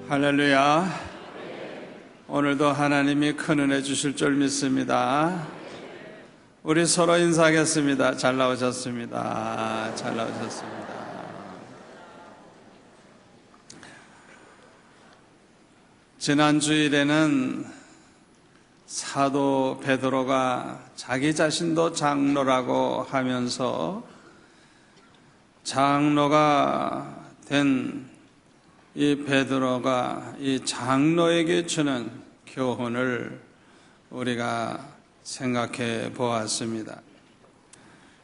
할렐루야. 오늘도 하나님이 큰 은혜 주실 줄 믿습니다. 우리 서로 인사하겠습니다. 잘 나오셨습니다. 잘 나오셨습니다. 지난 주일에는 사도 베드로가 자기 자신도 장로라고 하면서 장로가 된 이 베드로가 이 장로에게 주는 교훈을 우리가 생각해 보았습니다.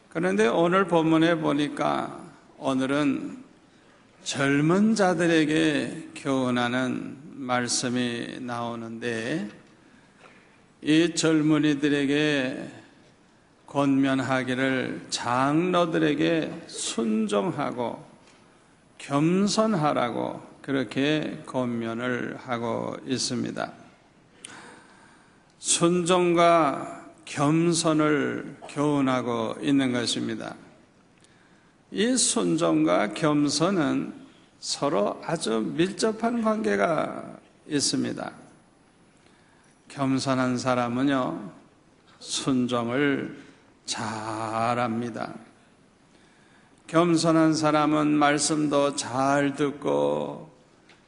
그런데 오늘 본문에 보니까 오늘은 젊은 자들에게 교훈하는 말씀이 나오는데, 이 젊은이들에게 권면하기를 장로들에게 순종하고 겸손하라고 그렇게 권면을 하고 있습니다. 순종과 겸손을 교훈하고 있는 것입니다. 이 순종과 겸손은 서로 아주 밀접한 관계가 있습니다. 겸손한 사람은요, 순종을 잘합니다. 겸손한 사람은 말씀도 잘 듣고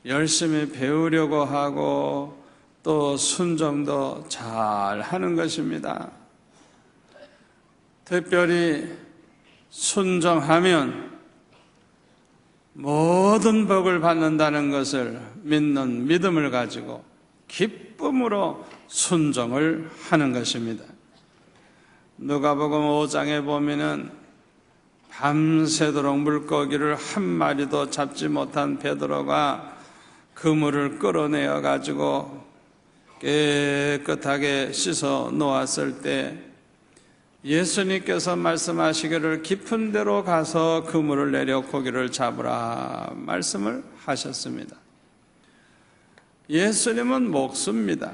열심히 배우려고 하고 또 순종도 잘 하는 것입니다. 특별히 순종하면 모든 복을 받는다는 것을 믿는 믿음을 가지고 기쁨으로 순종을 하는 것입니다. 누가복음 5장에 보면은 밤새도록 물고기를 한 마리도 잡지 못한 베드로가 그물을 끌어내어 가지고 깨끗하게 씻어 놓았을 때 예수님께서 말씀하시기를 깊은 데로 가서 그물을 내려 고기를 잡으라 말씀을 하셨습니다. 예수님은 목수입니다.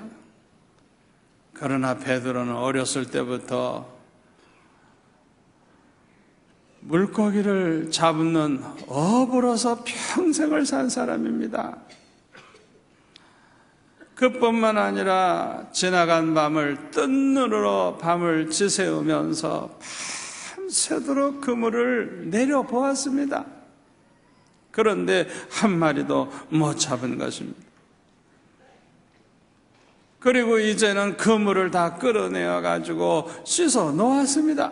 그러나 베드로는 어렸을 때부터 물고기를 잡는 어부로서 평생을 산 사람입니다. 그뿐만 아니라 지나간 밤을 뜬 눈으로 밤을 지새우면서 밤새도록 그물을 내려보았습니다. 그런데 한 마리도 못 잡은 것입니다. 그리고 이제는 그물을 다 끌어내어 가지고 씻어 놓았습니다.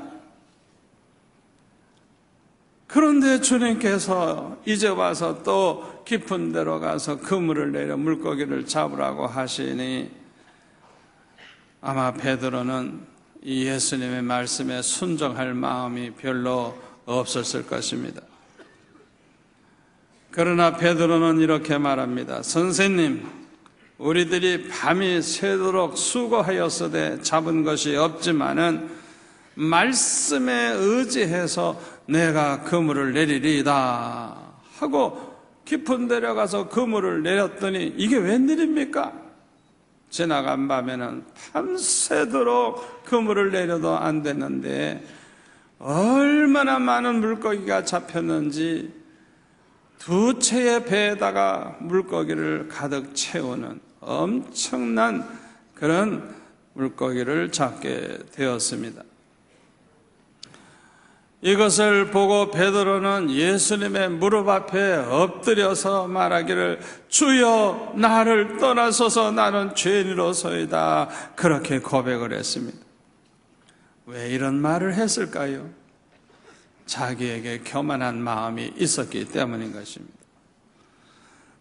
그런데 주님께서 이제 와서 또 깊은 데로 가서 그물을 내려 물고기를 잡으라고 하시니 아마 베드로는 이 예수님의 말씀에 순종할 마음이 별로 없었을 것입니다. 그러나 베드로는 이렇게 말합니다. 선생님, 우리들이 밤이 새도록 수고하였으되 잡은 것이 없지만은 말씀에 의지해서 내가 그물을 내리리이다 하고 깊은 데로 가서 그물을 내렸더니 이게 웬일입니까? 지나간 밤에는 밤새도록 그물을 내려도 안 됐는데 얼마나 많은 물고기가 잡혔는지 두 채의 배에다가 물고기를 가득 채우는 엄청난 그런 물고기를 잡게 되었습니다. 이것을 보고 베드로는 예수님의 무릎 앞에 엎드려서 말하기를 주여 나를 떠나소서 나는 죄인으로소이다 그렇게 고백을 했습니다. 왜 이런 말을 했을까요? 자기에게 교만한 마음이 있었기 때문인 것입니다.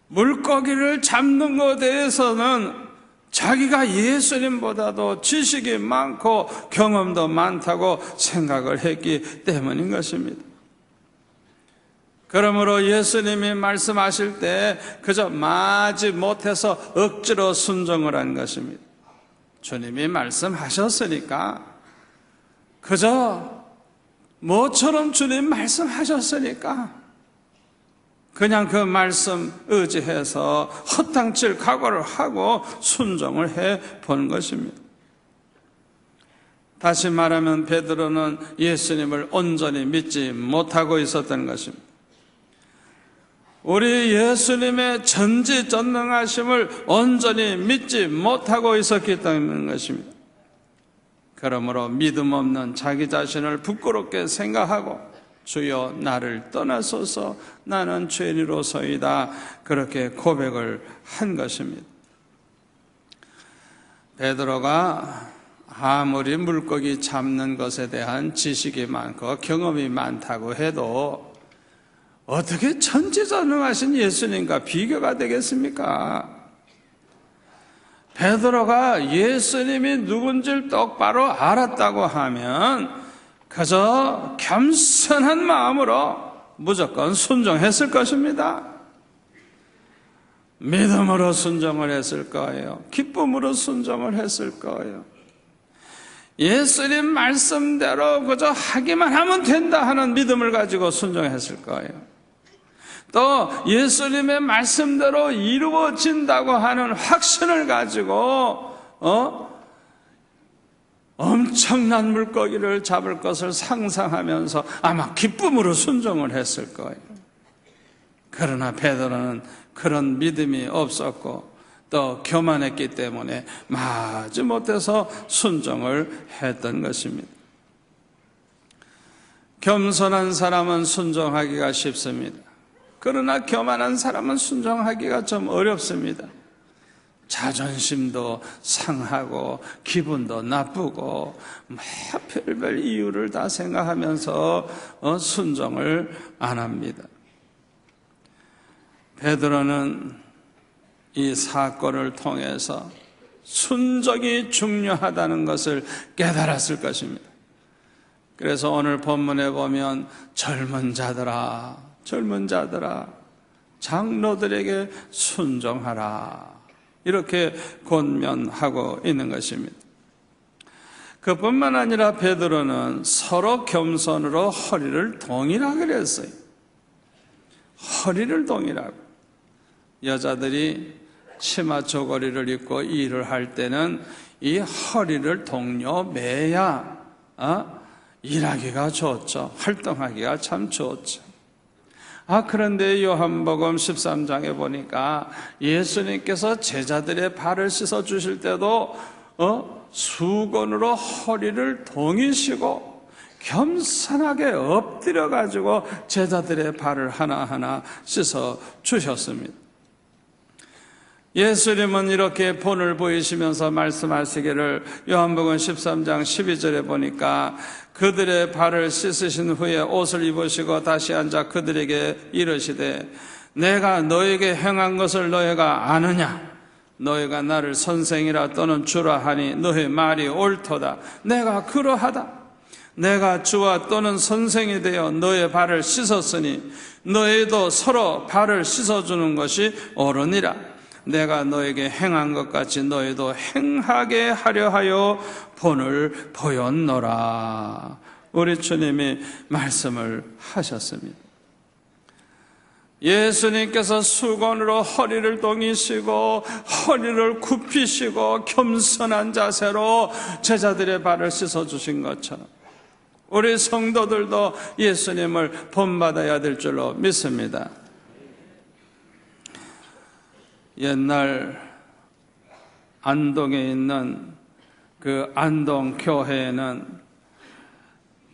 물고기를 잡는 것에 대해서는 자기가 예수님보다도 지식이 많고 경험도 많다고 생각을 했기 때문인 것입니다. 그러므로 예수님이 말씀하실 때 그저 마지 못해서 억지로 순종을 한 것입니다. 주님이 말씀하셨으니까, 그저 모처럼 주님 말씀하셨으니까 그냥 그 말씀 의지해서 허탕칠 각오를 하고 순종을 해본 것입니다. 다시 말하면 베드로는 예수님을 온전히 믿지 못하고 있었던 것입니다. 우리 예수님의 전지전능하심을 온전히 믿지 못하고 있었기 때문인 것입니다. 그러므로 믿음 없는 자기 자신을 부끄럽게 생각하고 주여 나를 떠나소서 나는 죄인이로소이다 그렇게 고백을 한 것입니다. 베드로가 아무리 물고기 잡는 것에 대한 지식이 많고 경험이 많다고 해도 어떻게 전지전능하신 예수님과 비교가 되겠습니까? 베드로가 예수님이 누군지를 똑바로 알았다고 하면 그저 겸손한 마음으로 무조건 순종했을 것입니다. 믿음으로 순종을 했을 거예요. 기쁨으로 순종을 했을 거예요. 예수님 말씀대로 그저 하기만 하면 된다 하는 믿음을 가지고 순종했을 거예요. 또 예수님의 말씀대로 이루어진다고 하는 확신을 가지고 엄청난 물고기를 잡을 것을 상상하면서 아마 기쁨으로 순종을 했을 거예요. 그러나 베드로는 그런 믿음이 없었고 또 교만했기 때문에 마지못해서 순종을 했던 것입니다. 겸손한 사람은 순종하기가 쉽습니다. 그러나 교만한 사람은 순종하기가 좀 어렵습니다. 자존심도 상하고 기분도 나쁘고 별별 이유를 다 생각하면서 순종을 안 합니다. 베드로는 이 사건을 통해서 순종이 중요하다는 것을 깨달았을 것입니다. 그래서 오늘 본문에 보면 젊은 자들아 장로들에게 순종하라 이렇게 권면하고 있는 것입니다. 그뿐만 아니라 베드로는 서로 겸손으로 허리를 동일하게 했어요. 허리를 동일하고 여자들이 치마 저고리를 입고 일을 할 때는 이 허리를 동여매야 일하기가 좋죠. 활동하기가 참 좋죠. 그런데 요한복음 13장에 보니까 예수님께서 제자들의 발을 씻어 주실 때도 수건으로 허리를 동이시고 겸손하게 엎드려 가지고 제자들의 발을 하나하나 씻어 주셨습니다. 예수님은 이렇게 본을 보이시면서 말씀하시기를 요한복음 13장 12절에 보니까 그들의 발을 씻으신 후에 옷을 입으시고 다시 앉아 그들에게 이르시되 내가 너에게 행한 것을 너희가 아느냐? 너희가 나를 선생이라 또는 주라 하니 너희 말이 옳도다. 내가 그러하다. 내가 주와 또는 선생이 되어 너의 발을 씻었으니 너희도 서로 발을 씻어주는 것이 옳으니라. 내가 너에게 행한 것 같이 너희도 행하게 하려 하여 본을 보였노라. 우리 주님이 말씀을 하셨습니다. 예수님께서 수건으로 허리를 동이시고 허리를 굽히시고 겸손한 자세로 제자들의 발을 씻어주신 것처럼 우리 성도들도 예수님을 본받아야 될 줄로 믿습니다. 옛날 안동에 있는 그 안동교회에는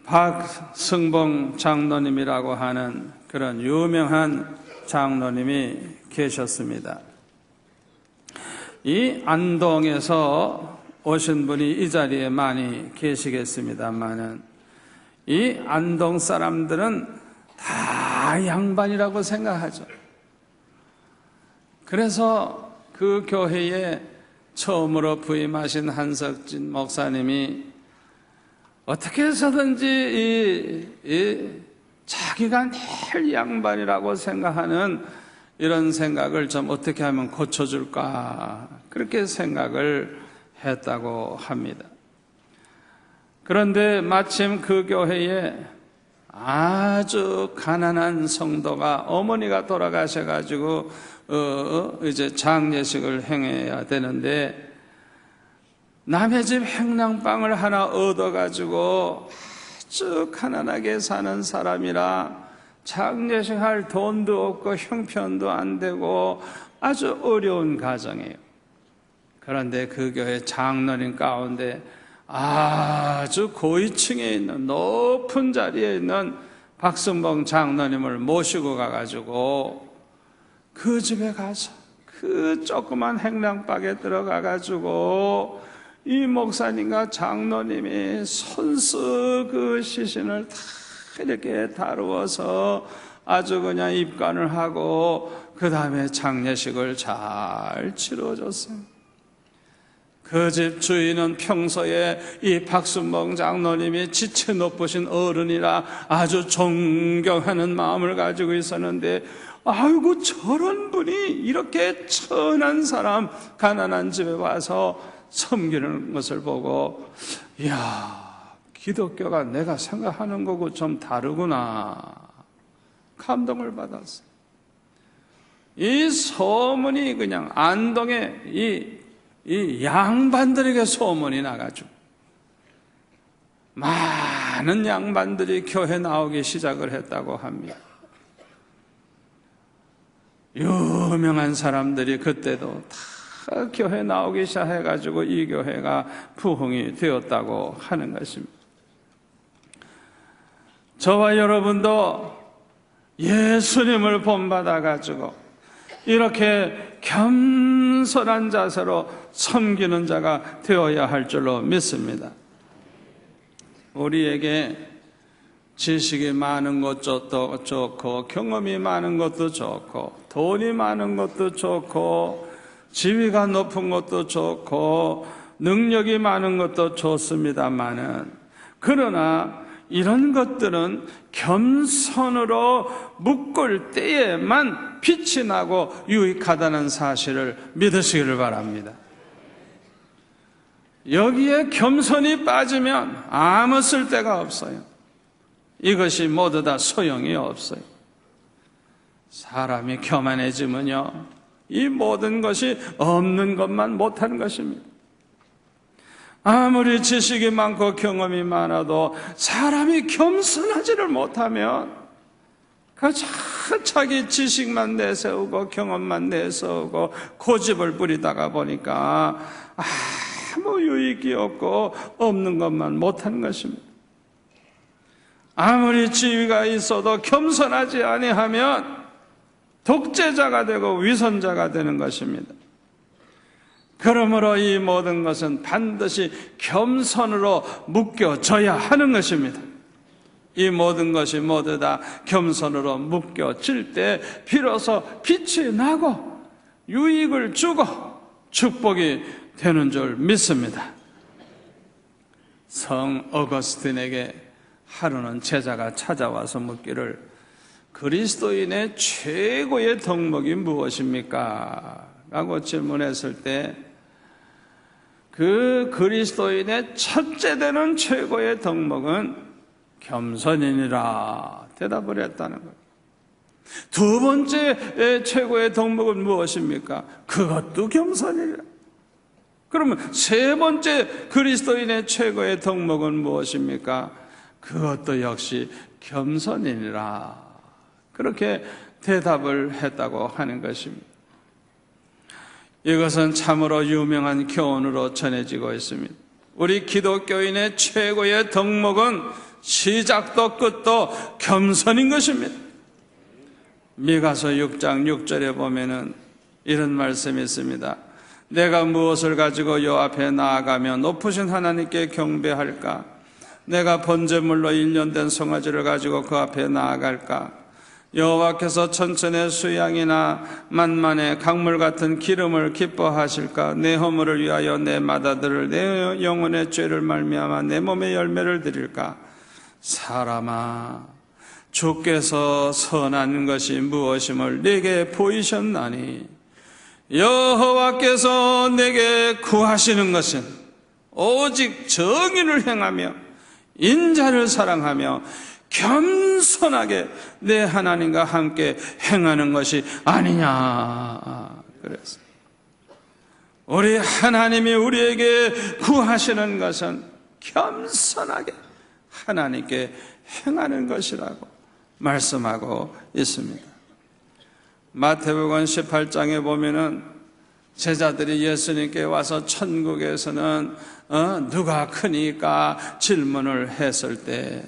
박승봉 장로님이라고 하는 그런 유명한 장로님이 계셨습니다. 이 안동에서 오신 분이 이 자리에 많이 계시겠습니다만은 이 안동 사람들은 다 양반이라고 생각하죠. 그래서 그 교회에 처음으로 부임하신 한석진 목사님이 어떻게 해서든지 자기가 늘 양반이라고 생각하는 이런 생각을 좀 어떻게 하면 고쳐줄까 그렇게 생각을 했다고 합니다. 그런데 마침 그 교회에 아주 가난한 성도가 어머니가 돌아가셔가지고 이제 장례식을 행해야 되는데 남의 집 행랑빵을 하나 얻어가지고 아주 가난하게 사는 사람이라 장례식 돈도 없고 형편도 안 되고 아주 어려운 가정이에요. 그런데 그 교회 장로님 가운데 아주 고위층에 있는 높은 자리에 있는 박순봉 장로님을 모시고 가가지고 그 집에 가서 그 조그만 행랑방에 들어가가지고 이 목사님과 장로님이 손수 그 시신을 다 이렇게 다루어서 아주 그냥 입관을 하고 그 다음에 장례식을 잘 치러줬어요. 그 집 주인은 평소에 이 박순봉 장로님이 지체 높으신 어른이라 아주 존경하는 마음을 가지고 있었는데, 아이고 저런 분이 이렇게 천한 사람, 가난한 집에 와서 섬기는 것을 보고, 이야, 기독교가 내가 생각하는 거고 좀 다르구나, 감동을 받았어요. 이 소문이 그냥 안동에 이 양반들에게 소문이 나가지고 많은 양반들이 교회 나오기 시작을 했다고 합니다. 유명한 사람들이 그때도 다 교회 나오기 시작해가지고 이 교회가 부흥이 되었다고 하는 것입니다. 저와 여러분도 예수님을 본받아가지고 이렇게 겸손한 자세로 섬기는 자가 되어야 할 줄로 믿습니다. 우리에게 지식이 많은 것도 좋고 경험이 많은 것도 좋고 돈이 많은 것도 좋고 지위가 높은 것도 좋고 능력이 많은 것도 좋습니다마는, 그러나 이런 것들은 겸손으로 묶을 때에만 빛이 나고 유익하다는 사실을 믿으시기를 바랍니다. 여기에 겸손이 빠지면 아무 쓸데가 없어요. 이것이 모두 다 소용이 없어요. 사람이 교만해지면요, 이 모든 것이 없는 것만 못하는 것입니다. 아무리 지식이 많고 경험이 많아도 사람이 겸손하지를 못하면 그 자기 지식만 내세우고 경험만 내세우고 고집을 부리다가 보니까 아무 유익이 없고 없는 것만 못하는 것입니다. 아무리 지위가 있어도 겸손하지 아니하면 독재자가 되고 위선자가 되는 것입니다. 그러므로 이 모든 것은 반드시 겸손으로 묶여져야 하는 것입니다. 이 모든 것이 모두 다 겸손으로 묶여질 때 비로소 빛이 나고 유익을 주고 축복이 되는 줄 믿습니다. 성 어거스틴에게 하루는 제자가 찾아와서 묻기를, 그리스도인의 최고의 덕목이 무엇입니까? 라고 질문했을 때 그 그리스도인의 첫째 되는 최고의 덕목은 겸손이니라 대답을 했다는 거예요. 두 번째 최고의 덕목은 무엇입니까? 그것도 겸손이라. 그러면 세 번째 그리스도인의 최고의 덕목은 무엇입니까? 그것도 역시 겸손이니라. 그렇게 대답을 했다고 하는 것입니다. 이것은 참으로 유명한 교훈으로 전해지고 있습니다. 우리 기독교인의 최고의 덕목은 시작도 끝도 겸손인 것입니다. 미가서 6장 6절에 보면은 이런 말씀이 있습니다. 내가 무엇을 가지고 여 앞에 나아가며 높으신 하나님께 경배할까? 내가 번제물로 1년 된 송아지를 가지고 그 앞에 나아갈까? 여호와께서 천천의 수양이나 만만의 강물 같은 기름을 기뻐하실까? 내 허물을 위하여 내 맏아들을, 내 영혼의 죄를 말미암아 내 몸의 열매를 드릴까? 사람아, 주께서 선한 것이 무엇임을 내게 보이셨나니 여호와께서 내게 구하시는 것은 오직 정의를 행하며 인자를 사랑하며 겸손하게 내 하나님과 함께 행하는 것이 아니냐. 그래서 우리 하나님이 우리에게 구하시는 것은 겸손하게 하나님께 행하는 것이라고 말씀하고 있습니다. 마태복음 18장에 보면은 제자들이 예수님께 와서 천국에서는 누가 크니까 질문을 했을 때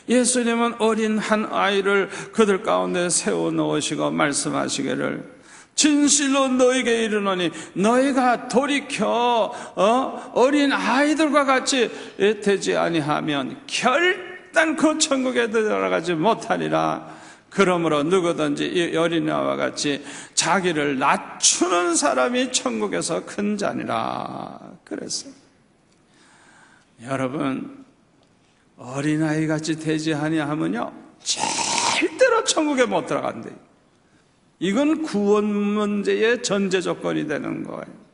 예수님은 어린 한 아이를 그들 가운데 세워놓으시고 말씀하시기를 진실로 너에게 이르노니 너희가 돌이켜 어린 아이들과 같이 되지 아니하면 결단코 천국에 들어가지 못하리라. 그러므로 누구든지 이 어린아이와 같이 자기를 낮추는 사람이 천국에서 큰 자니라 그랬어요. 여러분, 어린아이 같이 되지 아니하면요 절대로 천국에 못 들어간대요. 이건 구원 문제의 전제 조건이 되는 거예요.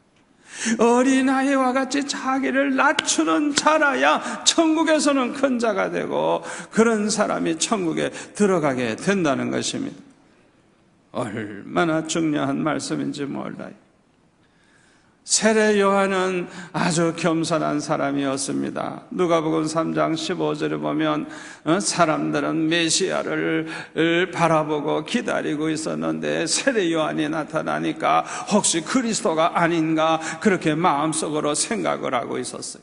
어린아이와 같이 자기를 낮추는 자라야 천국에서는 큰 자가 되고 그런 사람이 천국에 들어가게 된다는 것입니다. 얼마나 중요한 말씀인지 몰라요. 세례 요한은 아주 겸손한 사람이었습니다. 누가복음 3장 15절에 보면 사람들은 메시아를 바라보고 기다리고 있었는데 세례 요한이 나타나니까 혹시 그리스도가 아닌가 그렇게 마음속으로 생각을 하고 있었어요.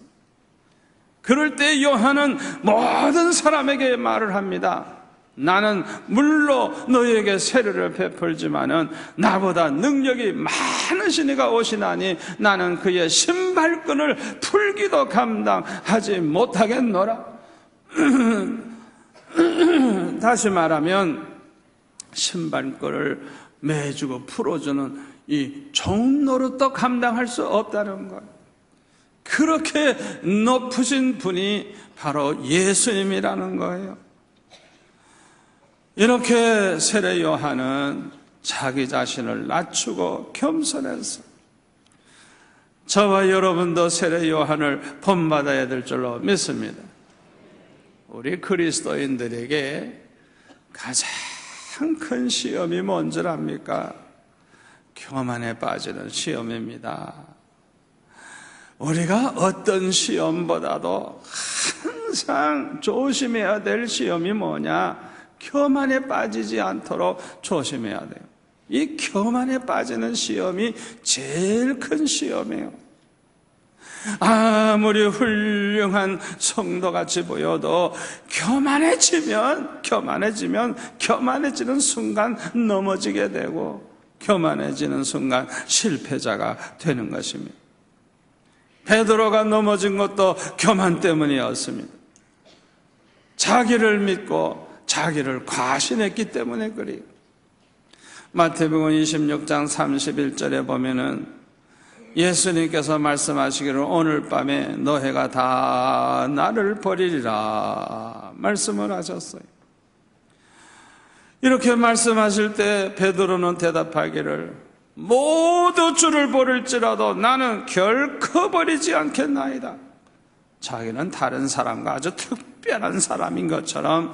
그럴 때 요한은 모든 사람에게 말을 합니다. 나는 물로 너희에게 세례를 베풀지만은 나보다 능력이 많으신 이가 오시나니 나는 그의 신발끈을 풀기도 감당하지 못하겠노라. 다시 말하면 신발끈을 매주고 풀어주는 이 좋은 노릇도 감당할 수 없다는 거예요. 그렇게 높으신 분이 바로 예수님이라는 거예요. 이렇게 세례 요한은 자기 자신을 낮추고 겸손해서 저와 여러분도 세례 요한을 본받아야 될 줄로 믿습니다. 우리 그리스도인들에게 가장 큰 시험이 뭔 줄 압니까? 교만에 빠지는 시험입니다. 우리가 어떤 시험보다도 항상 조심해야 될 시험이 뭐냐? 교만에 빠지지 않도록 조심해야 돼요. 이 교만에 빠지는 시험이 제일 큰 시험이에요. 아무리 훌륭한 성도같이 보여도 교만해지면 교만해지는 순간 넘어지게 되고 교만해지는 순간 실패자가 되는 것입니다. 베드로가 넘어진 것도 교만 때문이었습니다. 자기를 믿고 자기를 과신했기 때문에 그래요. 마태복음 26장 31절에 보면은 예수님께서 말씀하시기를 오늘 밤에 너희가 다 나를 버리리라 말씀을 하셨어요. 이렇게 말씀하실 때 베드로는 대답하기를 모두 주를 버릴지라도 나는 결코 버리지 않겠나이다. 자기는 다른 사람과 아주 특별한 사람인 것처럼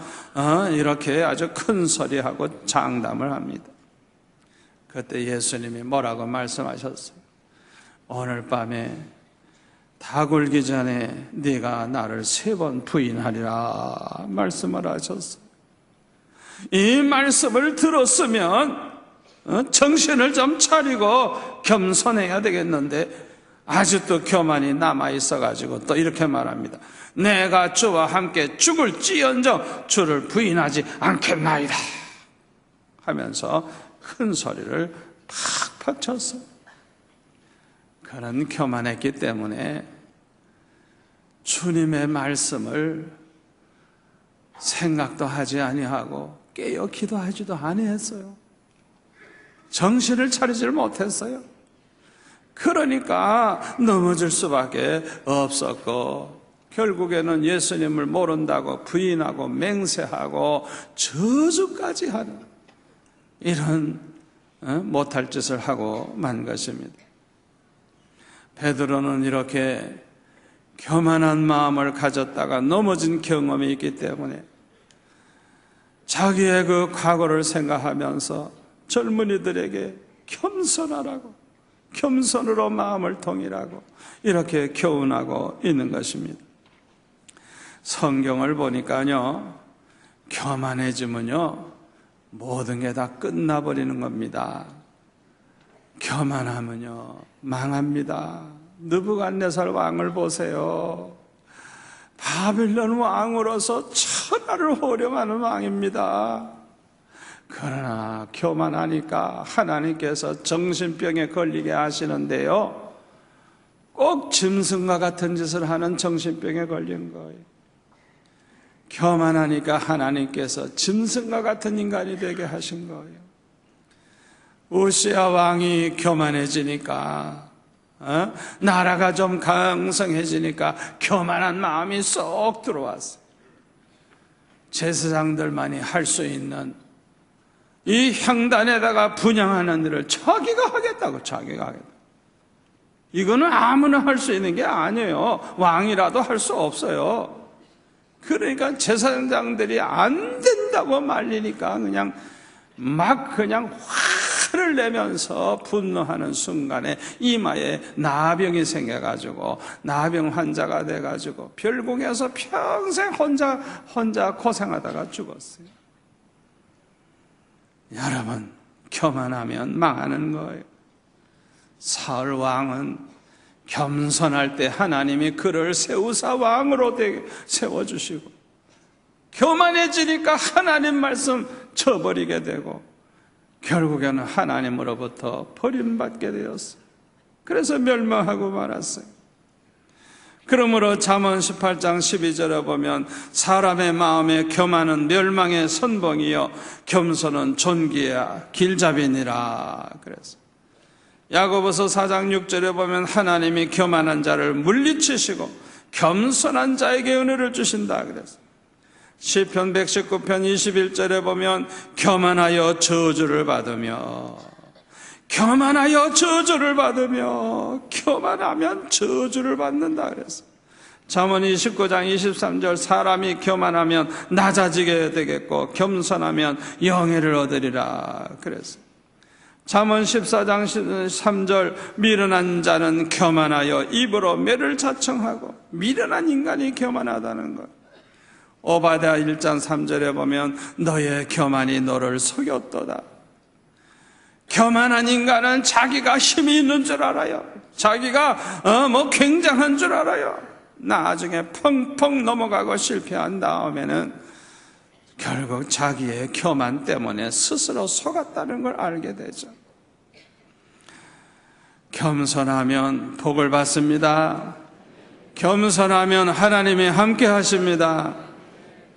이렇게 아주 큰 소리하고 장담을 합니다. 그때 예수님이 뭐라고 말씀하셨어요? 오늘 밤에 다 굴기 전에 네가 나를 3번 부인하리라 말씀을 하셨어요. 이 말씀을 들었으면 정신을 좀 차리고 겸손해야 되겠는데 아직도 교만이 남아있어가지고 또 이렇게 말합니다. 내가 주와 함께 죽을지언정 주를 부인하지 않겠나이다 하면서 큰 소리를 팍팍 쳤어요. 그런 교만했기 때문에 주님의 말씀을 생각도 하지 아니하고 깨어 기도하지도 아니했어요. 정신을 차리질 못했어요. 그러니까 넘어질 수밖에 없었고 결국에는 예수님을 모른다고 부인하고 맹세하고 저주까지 하는 이런 못할 짓을 하고 만 것입니다. 베드로는 이렇게 교만한 마음을 가졌다가 넘어진 경험이 있기 때문에 자기의 그 과거를 생각하면서 젊은이들에게 겸손하라고, 겸손으로 마음을 통일하고 이렇게 교훈하고 있는 것입니다. 성경을 보니까요, 교만해지면요 모든 게 다 끝나버리는 겁니다. 교만하면요 망합니다. 느부갓네살 왕을 보세요. 바빌론 왕으로서 천하를 호령하는 왕입니다. 그러나 교만하니까 하나님께서 정신병에 걸리게 하시는데요, 꼭 짐승과 같은 짓을 하는 정신병에 걸린 거예요. 교만하니까 하나님께서 짐승과 같은 인간이 되게 하신 거예요. 우시야 왕이 교만해지니까, 나라가 좀 강성해지니까 교만한 마음이 쏙 들어왔어요. 제사장들만이 할 수 있는 이 향단에다가 분향하는 일을 자기가 하겠다고. 이거는 아무나 할 수 있는 게 아니에요. 왕이라도 할 수 없어요. 그러니까 제사장들이 안 된다고 말리니까 그냥 화를 내면서 분노하는 순간에 이마에 나병이 생겨가지고 나병 환자가 돼가지고 별궁에서 평생 혼자 고생하다가 죽었어요. 여러분, 교만하면 망하는 거예요. 사울 왕은 겸손할 때 하나님이 그를 세우사 왕으로 세워주시고, 교만해지니까 하나님 말씀 저버리게 되고 결국에는 하나님으로부터 버림받게 되었어요. 그래서 멸망하고 말았어요. 그러므로 잠언 18장 12절에 보면 사람의 마음에 교만은 멸망의 선봉이요 겸손은 존귀의 길잡이니라 그랬어요. 야고보서 4장 6절에 보면 하나님이 교만한 자를 물리치시고 겸손한 자에게 은혜를 주신다 그랬어요. 시편 119편 21절에 보면 교만하여 저주를 받으며 교만하면 저주를 받는다 그랬어요. 잠언 29장 23절 사람이 교만하면 낮아지게 되겠고 겸손하면 영예를 얻으리라 그랬어요. 잠언 14장 3절 미련한 자는 교만하여 입으로 매를 자청하고, 미련한 인간이 교만하다는 것. 오바댜 1장 3절에 보면 너의 교만이 너를 속였도다. 교만한 인간은 자기가 힘이 있는 줄 알아요. 자기가 굉장한 줄 알아요. 나중에 펑펑 넘어가고 실패한 다음에는 결국 자기의 교만 때문에 스스로 속았다는 걸 알게 되죠. 겸손하면 복을 받습니다. 겸손하면 하나님이 함께 하십니다.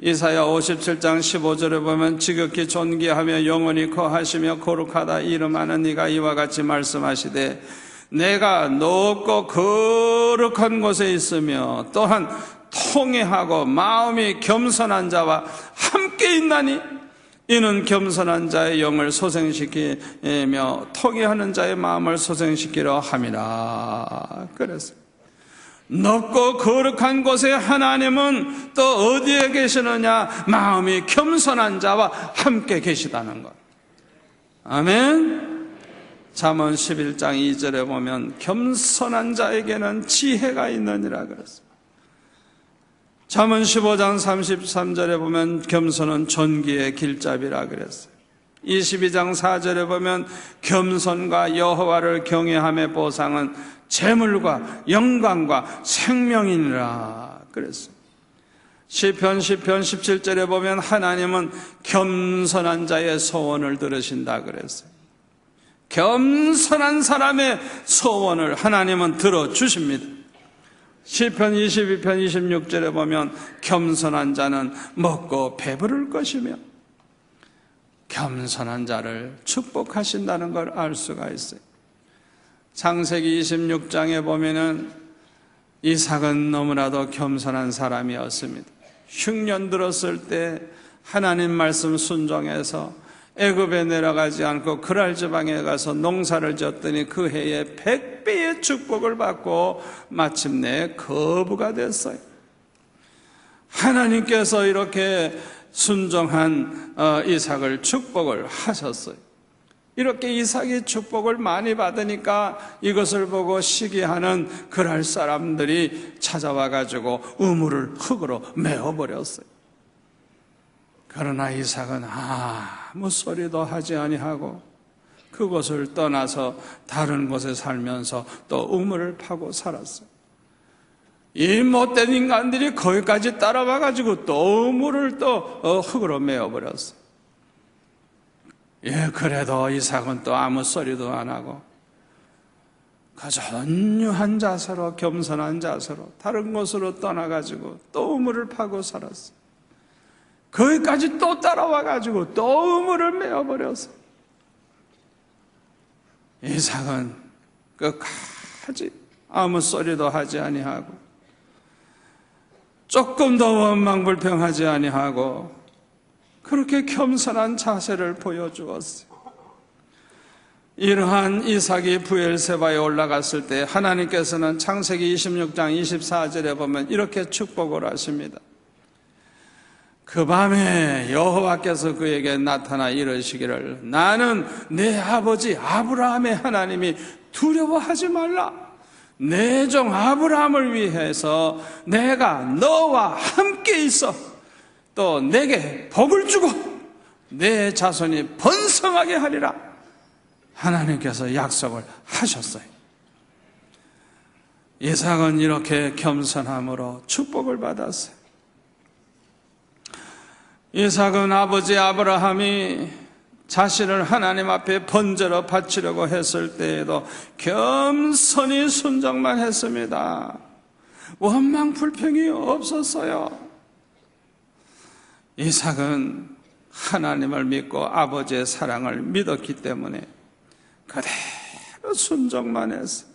이사야 57장 15절에 보면 지극히 존귀하며 영원히 거하시며 거룩하다 이름하는 네가 이와 같이 말씀하시되 내가 높고 거룩한 곳에 있으며 또한 통회하고 마음이 겸손한 자와 함께 있나니 이는 겸손한 자의 영을 소생시키며 통회하는 자의 마음을 소생시키려 함이라 그랬어요. 높고 거룩한 곳에 하나님은 또 어디에 계시느냐? 마음이 겸손한 자와 함께 계시다는 것. 아멘. 잠언 11장 2절에 보면 겸손한 자에게는 지혜가 있느니라 그랬어요. 잠언 15장 33절에 보면 겸손은 존귀의 길잡이라 그랬어요. 22장 4절에 보면 겸손과 여호와를 경외함의 보상은 재물과 영광과 생명이니라 그랬어요. 시편 17절에 보면 하나님은 겸손한 자의 소원을 들으신다 그랬어요. 겸손한 사람의 소원을 하나님은 들어주십니다. 시편 22편 26절에 보면 겸손한 자는 먹고 배부를 것이며 겸손한 자를 축복하신다는 걸 알 수가 있어요. 창세기 26장에 보면은 이삭은 너무나도 겸손한 사람이었습니다. 흉년 들었을 때 하나님 말씀 순종해서 애굽에 내려가지 않고 그랄 지방에 가서 농사를 졌더니 그 해에 100배의 축복을 받고 마침내 거부가 됐어요. 하나님께서 이렇게 순종한 이삭을 축복을 하셨어요. 이렇게 이삭이 축복을 많이 받으니까 이것을 보고 시기하는 그랄 사람들이 찾아와 가지고 우물을 흙으로 메어버렸어요. 그러나 이삭은 아무 소리도 하지 아니하고 그곳을 떠나서 다른 곳에 살면서 또 우물을 파고 살았어요. 이 못된 인간들이 거기까지 따라와가지고 또 우물을 또 흙으로 메어버렸어요. 예, 그래도 이삭은 또 아무 소리도 안 하고 그저 온유한 자세로, 겸손한 자세로 다른 곳으로 떠나가지고 또 우물을 파고 살았어요. 거기까지 또 따라와가지고 또 우물을 메어버렸어요. 이삭은 끝까지 아무 소리도 하지 아니하고 조금 더 원망불평하지 아니하고 그렇게 겸손한 자세를 보여주었어요. 이러한 이삭이 브엘세바에 올라갔을 때 하나님께서는 창세기 26장 24절에 보면 이렇게 축복을 하십니다. 그 밤에 여호와께서 그에게 나타나 이르시기를 나는 내 아버지 아브라함의 하나님이 두려워하지 말라. 내 종 아브라함을 위해서 내가 너와 함께 있어 또 내게 복을 주고 내 자손이 번성하게 하리라. 하나님께서 약속을 하셨어요. 이삭은 이렇게 겸손함으로 축복을 받았어요. 이삭은 아버지 아브라함이 자신을 하나님 앞에 번제로 바치려고 했을 때에도 겸손히 순종만 했습니다. 원망 불평이 없었어요. 이삭은 하나님을 믿고 아버지의 사랑을 믿었기 때문에 그대로 순종만 했어요.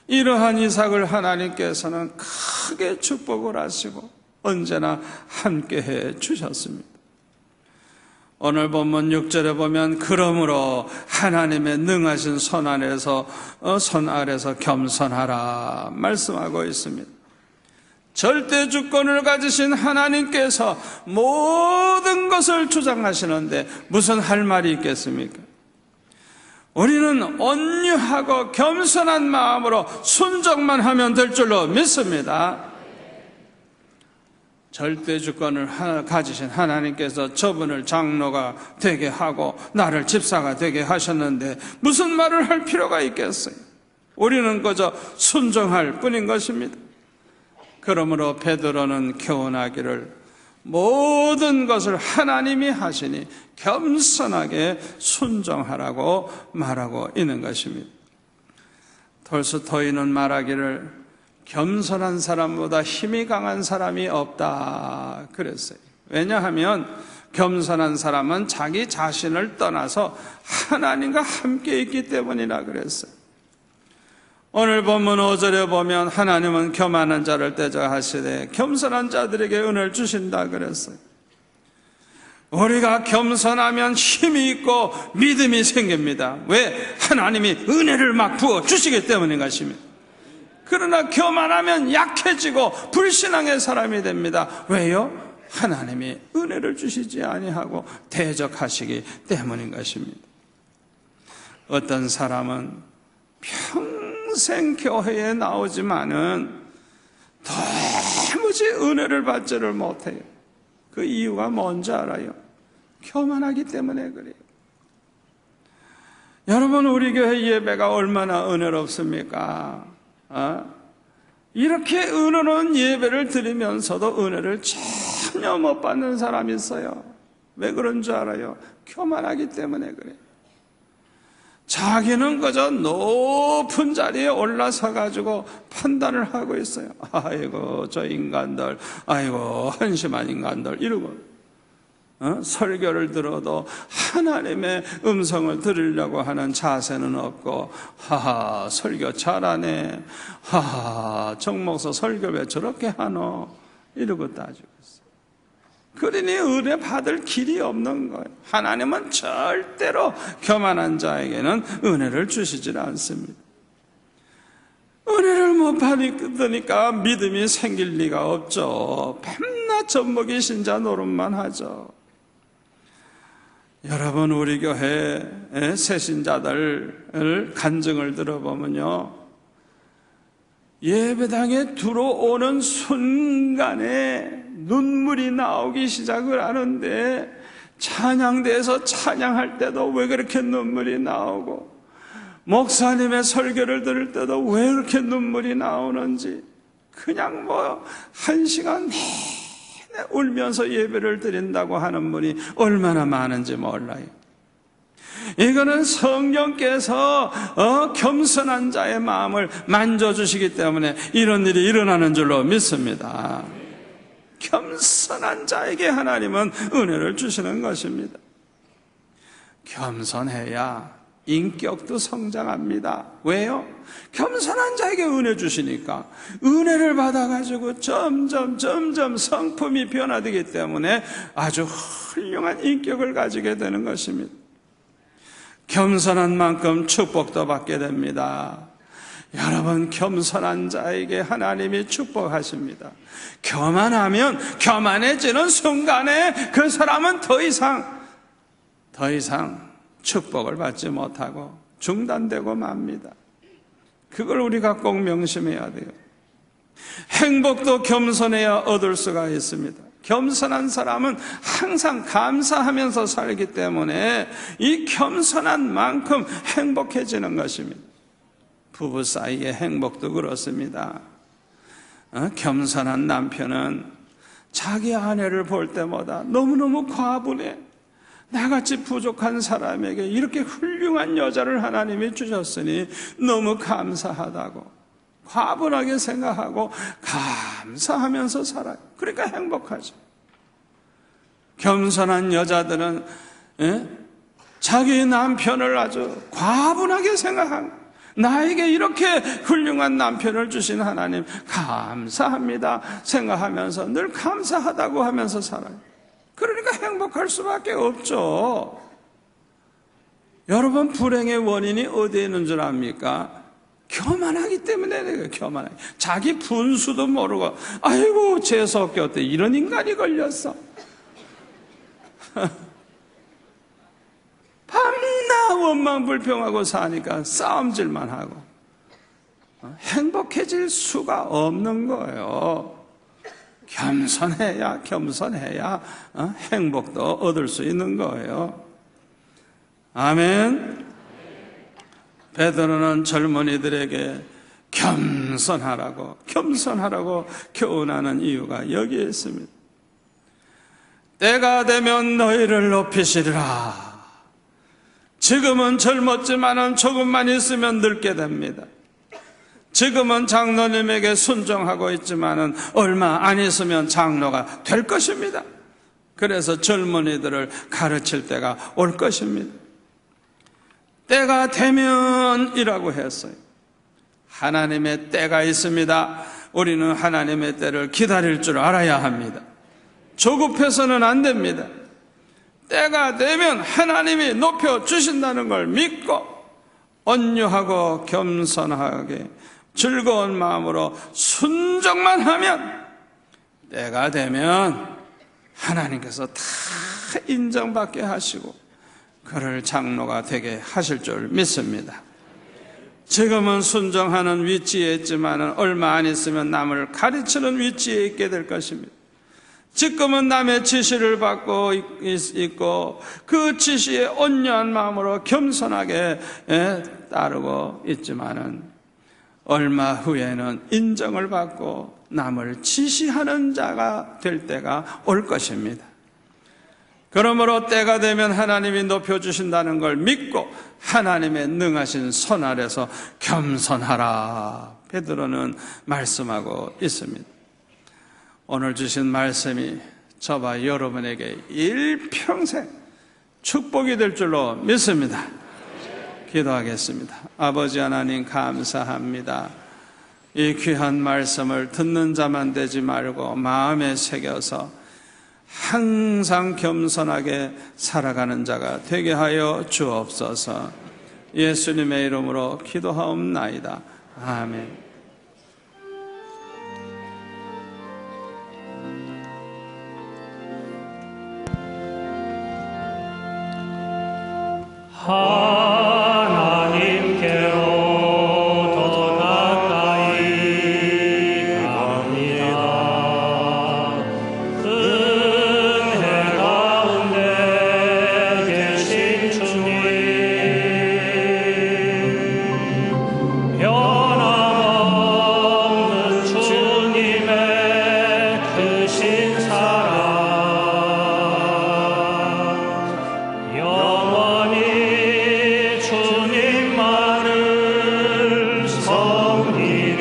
이러한 이삭을 하나님께서는 크게 축복을 하시고 언제나 함께해 주셨습니다. 오늘 본문 6절에 보면 그러므로 하나님의 능하신 손 아래서 겸손하라 말씀하고 있습니다. 절대 주권을 가지신 하나님께서 모든 것을 주장하시는데 무슨 할 말이 있겠습니까? 우리는 온유하고 겸손한 마음으로 순종만 하면 될 줄로 믿습니다. 절대 주권을 가지신 하나님께서 저분을 장로가 되게 하고 나를 집사가 되게 하셨는데 무슨 말을 할 필요가 있겠어요? 우리는 그저 순종할 뿐인 것입니다. 그러므로 베드로는 교훈하기를 모든 것을 하나님이 하시니 겸손하게 순종하라고 말하고 있는 것입니다. 톨스토이는 말하기를 겸손한 사람보다 힘이 강한 사람이 없다 그랬어요. 왜냐하면 겸손한 사람은 자기 자신을 떠나서 하나님과 함께 있기 때문이라 그랬어요. 오늘 본문 5절에 보면 하나님은 교만한 자를 대적하시되 겸손한 자들에게 은혜를 주신다 그랬어요. 우리가 겸손하면 힘이 있고 믿음이 생깁니다. 왜? 하나님이 은혜를 막 부어주시기 때문인 것입니다. 그러나 교만하면 약해지고 불신앙의 사람이 됩니다. 왜요? 하나님이 은혜를 주시지 아니하고 대적하시기 때문인 것입니다. 어떤 사람은 평생 교회에 나오지만은 도무지 은혜를 받지를 못해요. 그 이유가 뭔지 알아요? 교만하기 때문에 그래요. 여러분, 우리 교회 예배가 얼마나 은혜롭습니까? 이렇게 은혜로운 예배를 드리면서도 은혜를 전혀 못 받는 사람이 있어요. 왜 그런 줄 알아요? 교만하기 때문에 그래요. 자기는 그저 높은 자리에 올라서 가지고 판단을 하고 있어요. 아이고 저 인간들, 아이고 한심한 인간들 이러고 설교를 들어도 하나님의 음성을 들으려고 하는 자세는 없고, 하하 설교 잘하네, 하하 정목사 설교 왜 저렇게 하노 이러고 따지고 있어요. 그러니 은혜 받을 길이 없는 거예요. 하나님은 절대로 교만한 자에게는 은혜를 주시질 않습니다. 은혜를 못 받으니까 믿음이 생길 리가 없죠. 밤낮 젖먹이 신자 노릇만 하죠. 여러분, 우리 교회 새신자들 간증을 들어보면요, 예배당에 들어오는 순간에 눈물이 나오기 시작을 하는데, 찬양대에서 찬양할 때도 왜 그렇게 눈물이 나오고, 목사님의 설교를 들을 때도 왜 그렇게 눈물이 나오는지, 그냥 한 시간 내내 울면서 예배를 드린다고 하는 분이 얼마나 많은지 몰라요. 이거는 성령께서 겸손한 자의 마음을 만져주시기 때문에 이런 일이 일어나는 줄로 믿습니다. 겸손한 자에게 하나님은 은혜를 주시는 것입니다. 겸손해야 인격도 성장합니다. 왜요? 겸손한 자에게 은혜 주시니까 은혜를 받아가지고 점점 성품이 변화되기 때문에 아주 훌륭한 인격을 가지게 되는 것입니다. 겸손한 만큼 축복도 받게 됩니다. 여러분, 겸손한 자에게 하나님이 축복하십니다. 교만하면 교만해지는 순간에 그 사람은 더 이상 축복을 받지 못하고 중단되고 맙니다. 그걸 우리가 꼭 명심해야 돼요. 행복도 겸손해야 얻을 수가 있습니다. 겸손한 사람은 항상 감사하면서 살기 때문에 이 겸손한 만큼 행복해지는 것입니다. 부부 사이의 행복도 그렇습니다. 겸손한 남편은 자기 아내를 볼 때마다 너무너무 과분해. 나같이 부족한 사람에게 이렇게 훌륭한 여자를 하나님이 주셨으니 너무 감사하다고 과분하게 생각하고 감사하면서 살아요. 그러니까 행복하죠. 겸손한 여자들은 자기 남편을 아주 과분하게 생각합니다. 나에게 이렇게 훌륭한 남편을 주신 하나님 감사합니다 생각하면서 늘 감사하다고 하면서 살아요. 그러니까 행복할 수밖에 없죠. 여러분, 불행의 원인이 어디에 있는 줄 압니까? 교만하기 때문에. 내가 교만하기, 자기 분수도 모르고 아이고 재수없게 어때 이런 인간이 걸렸어. 밤낮 원망불평하고 사니까 싸움질만 하고 행복해질 수가 없는 거예요. 겸손해야 행복도 얻을 수 있는 거예요. 아멘. 베드로는 젊은이들에게 겸손하라고 교훈하는 이유가 여기에 있습니다. 때가 되면 너희를 높이시리라. 지금은 젊었지만은 조금만 있으면 늙게 됩니다. 지금은 장로님에게 순종하고 있지만은 얼마 안 있으면 장로가 될 것입니다. 그래서 젊은이들을 가르칠 때가 올 것입니다. 때가 되면이라고 했어요. 하나님의 때가 있습니다. 우리는 하나님의 때를 기다릴 줄 알아야 합니다. 조급해서는 안 됩니다. 때가 되면 하나님이 높여주신다는 걸 믿고 온유하고 겸손하게 즐거운 마음으로 순종만 하면 때가 되면 하나님께서 다 인정받게 하시고 그를 장로가 되게 하실 줄 믿습니다. 지금은 순종하는 위치에 있지만 얼마 안 있으면 남을 가르치는 위치에 있게 될 것입니다. 지금은 남의 지시를 받고 있고 그 지시에 온유한 마음으로 겸손하게 따르고 있지만은 얼마 후에는 인정을 받고 남을 지시하는 자가 될 때가 올 것입니다. 그러므로 때가 되면 하나님이 높여주신다는 걸 믿고 하나님의 능하신 손 아래서 겸손하라, 베드로는 말씀하고 있습니다. 오늘 주신 말씀이 저와 여러분에게 일평생 축복이 될 줄로 믿습니다. 기도하겠습니다. 아버지 하나님 감사합니다. 이 귀한 말씀을 듣는 자만 되지 말고 마음에 새겨서 항상 겸손하게 살아가는 자가 되게 하여 주옵소서. 예수님의 이름으로 기도하옵나이다. 아멘. 하나님께로 더 가까이 오니